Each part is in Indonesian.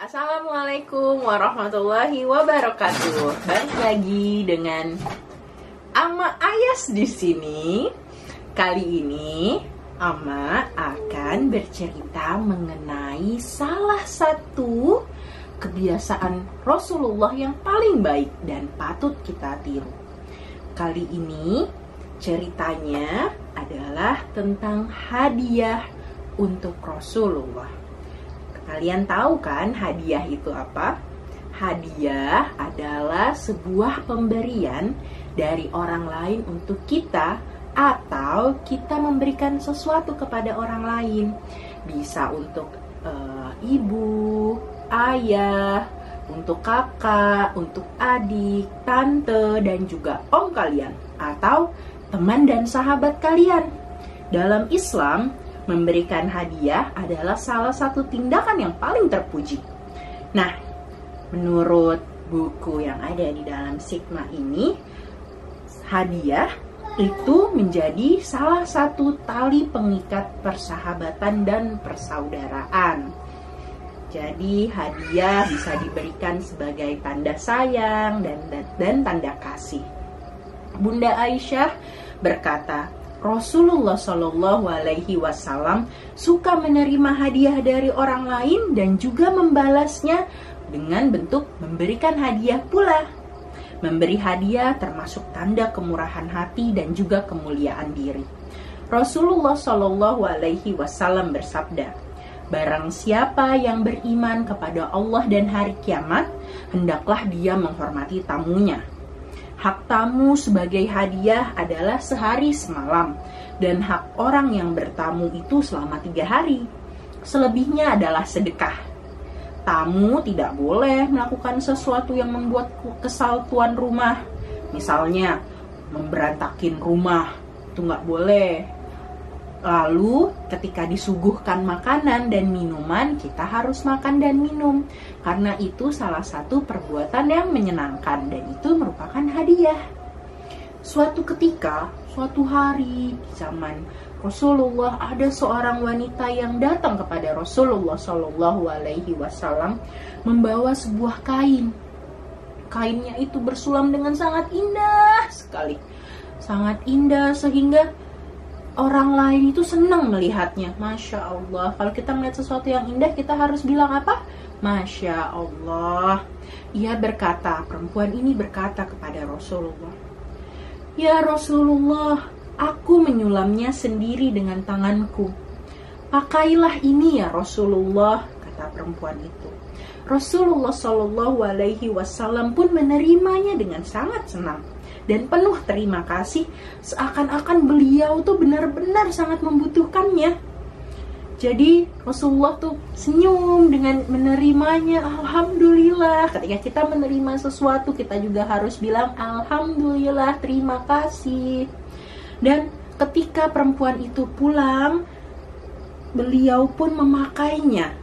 Assalamualaikum warahmatullahi wabarakatuh. Balik lagi dengan Ama Ayas di sini. Kali ini Ama akan bercerita mengenai salah satu kebiasaan Rasulullah yang paling baik dan patut kita tiru. Kali ini ceritanya adalah tentang hadiah untuk Rasulullah. Kalian tahu kan hadiah itu apa? Hadiah adalah sebuah pemberian dari orang lain untuk kita, atau kita memberikan sesuatu kepada orang lain. Bisa untuk ibu, ayah, untuk kakak, untuk adik, tante, dan juga om kalian, atau teman dan sahabat kalian. Dalam Islam, memberikan hadiah adalah salah satu tindakan yang paling terpuji. Nah, menurut buku yang ada di dalam Sigma ini, hadiah itu menjadi salah satu tali pengikat persahabatan dan persaudaraan. Jadi hadiah bisa diberikan sebagai tanda sayang dan tanda kasih. Bunda Aisyah berkata, Rasulullah Shallallahu Alaihi Wasallam suka menerima hadiah dari orang lain dan juga membalasnya dengan bentuk memberikan hadiah pula. Memberi hadiah termasuk tanda kemurahan hati dan juga kemuliaan diri. Rasulullah Shallallahu Alaihi Wasallam bersabda, barang siapa yang beriman kepada Allah dan hari kiamat, hendaklah dia menghormati tamunya. Hak tamu sebagai hadiah adalah sehari semalam, dan hak orang yang bertamu itu selama 3 hari. Selebihnya adalah sedekah. Tamu tidak boleh melakukan sesuatu yang membuat kesal tuan rumah. Misalnya, memberantakin rumah, itu nggak boleh. Lalu ketika disuguhkan makanan dan minuman, kita harus makan dan minum. Karena itu salah satu perbuatan yang menyenangkan dan itu merupakan hadiah. Suatu ketika, suatu hari di zaman Rasulullah, ada seorang wanita yang datang kepada Rasulullah Shallallahu Alaihi Wasallam membawa sebuah kain. Kainnya itu bersulam dengan sangat indah sekali. Sangat indah sehingga orang lain itu senang melihatnya. Masya Allah. Kalau kita melihat sesuatu yang indah, kita harus bilang apa? Masya Allah. Ia berkata, perempuan ini berkata kepada Rasulullah, ya Rasulullah, aku menyulamnya sendiri dengan tanganku. Pakailah ini ya Rasulullah, kata perempuan itu. Rasulullah Shallallahu Alaihi Wasallam pun menerimanya dengan sangat senang dan penuh terima kasih, seakan-akan beliau tuh benar-benar sangat membutuhkannya. Jadi Rasulullah tuh senyum dengan menerimanya. Alhamdulillah. Ketika kita menerima sesuatu, kita juga harus bilang Alhamdulillah, terima kasih. Dan ketika perempuan itu pulang, beliau pun memakainya.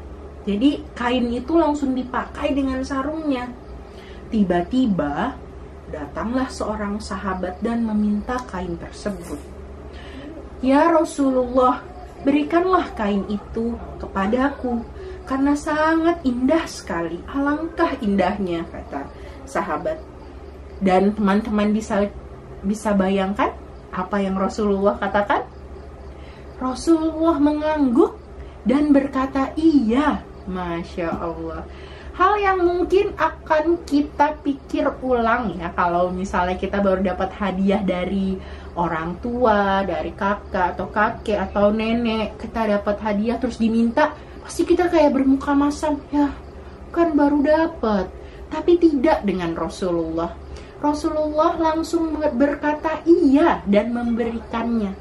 Jadi kain itu langsung dipakai dengan sarungnya. Tiba-tiba datanglah seorang sahabat dan meminta kain tersebut. Ya Rasulullah, berikanlah kain itu kepadaku karena sangat indah sekali. Alangkah indahnya, kata sahabat. Dan teman-teman bisa bayangkan apa yang Rasulullah katakan? Rasulullah mengangguk dan berkata, iya. Masya Allah. Hal yang mungkin akan kita pikir ulang ya, kalau misalnya kita baru dapat hadiah dari orang tua, dari kakak atau kakek atau nenek, kita dapat hadiah terus diminta, pasti kita kayak bermuka masam, ya kan baru dapat. Tapi tidak dengan Rasulullah. Rasulullah langsung berkata iya dan memberikannya.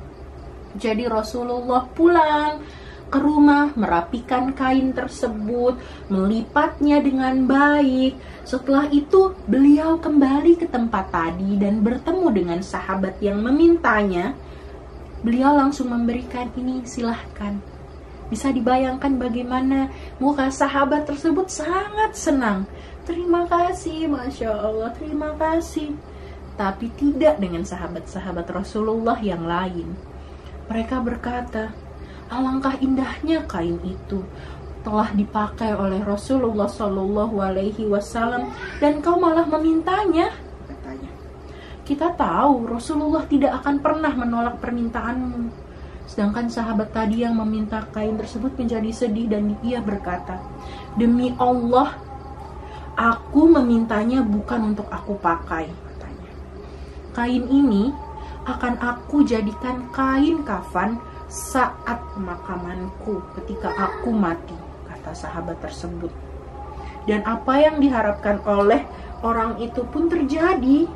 Jadi Rasulullah pulang ke rumah, merapikan kain tersebut, melipatnya dengan baik. Setelah itu beliau kembali ke tempat tadi dan bertemu dengan sahabat yang memintanya. Beliau langsung memberikan ini, silahkan. Bisa dibayangkan bagaimana muka sahabat tersebut sangat senang. Terima kasih, Masya Allah, terima kasih. Tapi tidak dengan sahabat-sahabat Rasulullah yang lain. Mereka berkata, alangkah indahnya kain itu, telah dipakai oleh Rasulullah Shallallahu Alaihi Wasallam dan kau malah memintanya, katanya. Kita tahu Rasulullah tidak akan pernah menolak permintaanmu. Sedangkan sahabat tadi yang meminta kain tersebut menjadi sedih dan ia berkata, demi Allah, aku memintanya bukan untuk aku pakai, katanya. Kain ini akan aku jadikan kain kafan saat pemakamanku ketika aku mati, kata sahabat tersebut. Dan apa yang diharapkan oleh orang itu pun terjadi.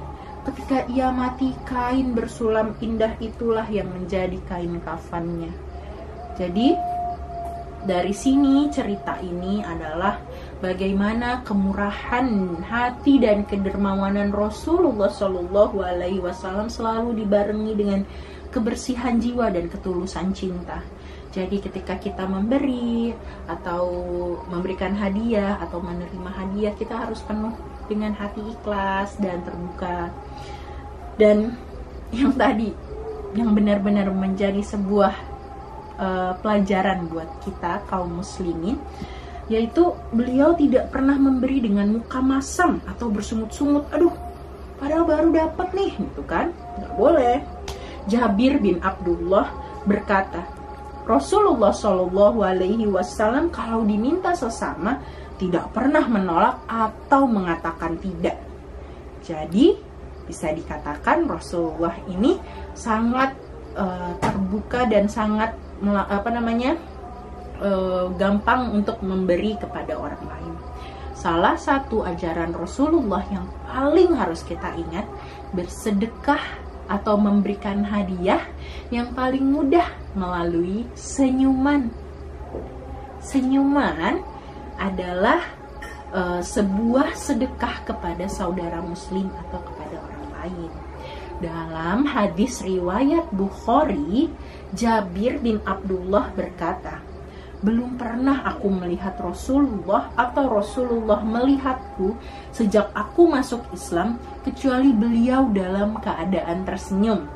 Ketika ia mati, kain bersulam indah itulah yang menjadi kain kafannya. Jadi dari sini cerita ini adalah bagaimana kemurahan hati dan kedermawanan Rasulullah Shallallahu Alaihi Wasallam selalu dibarengi dengan kebersihan jiwa dan ketulusan cinta. Jadi ketika kita memberi atau memberikan hadiah atau menerima hadiah, kita harus penuh dengan hati ikhlas dan terbuka. Dan yang tadi, yang benar-benar menjadi sebuah pelajaran buat kita kaum muslimin, yaitu beliau tidak pernah memberi dengan muka masam atau bersungut-sungut. Aduh, padahal baru dapat nih, gitu kan? Nggak boleh. Jabir bin Abdullah berkata, Rasulullah Shallallahu Alaihi Wasallam kalau diminta sesama tidak pernah menolak atau mengatakan tidak. Jadi bisa dikatakan Rasulullah ini sangat terbuka dan sangat gampang untuk memberi kepada orang lain. Salah satu ajaran Rasulullah yang paling harus kita ingat, bersedekah atau memberikan hadiah yang paling mudah melalui senyuman. Senyuman adalah sebuah sedekah kepada saudara muslim atau kepada orang lain. Dalam hadis riwayat Bukhari, Jabir bin Abdullah berkata, belum pernah aku melihat Rasulullah atau Rasulullah melihatku sejak aku masuk Islam kecuali beliau dalam keadaan tersenyum.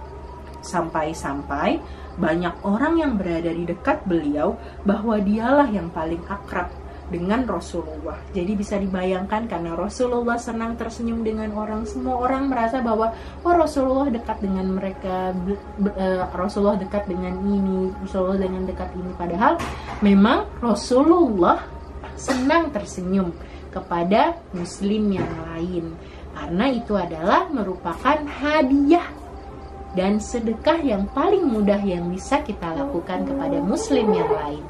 Sampai-sampai banyak orang yang berada di dekat beliau bahwa dialah yang paling akrab dengan Rasulullah. Jadi bisa dibayangkan karena Rasulullah senang tersenyum dengan orang, semua orang merasa bahwa Rasulullah dekat dengan mereka, Rasulullah dekat dengan ini, Rasulullah dengan dekat ini. Padahal memang Rasulullah senang tersenyum kepada muslim yang lain, karena itu adalah merupakan hadiah dan sedekah yang paling mudah yang bisa kita lakukan kepada muslim yang lain.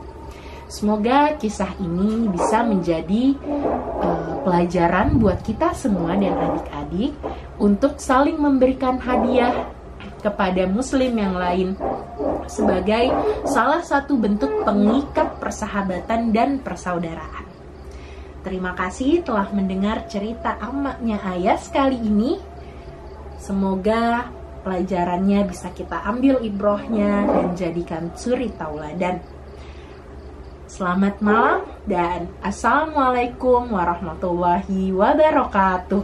Semoga kisah ini bisa menjadi pelajaran buat kita semua dan adik-adik untuk saling memberikan hadiah kepada muslim yang lain sebagai salah satu bentuk pengikat persahabatan dan persaudaraan. Terima kasih telah mendengar cerita amaknya Ayas kali ini. Semoga pelajarannya bisa kita ambil ibrohnya dan jadikan suri tauladan. Selamat malam dan assalamualaikum warahmatullahi wabarakatuh.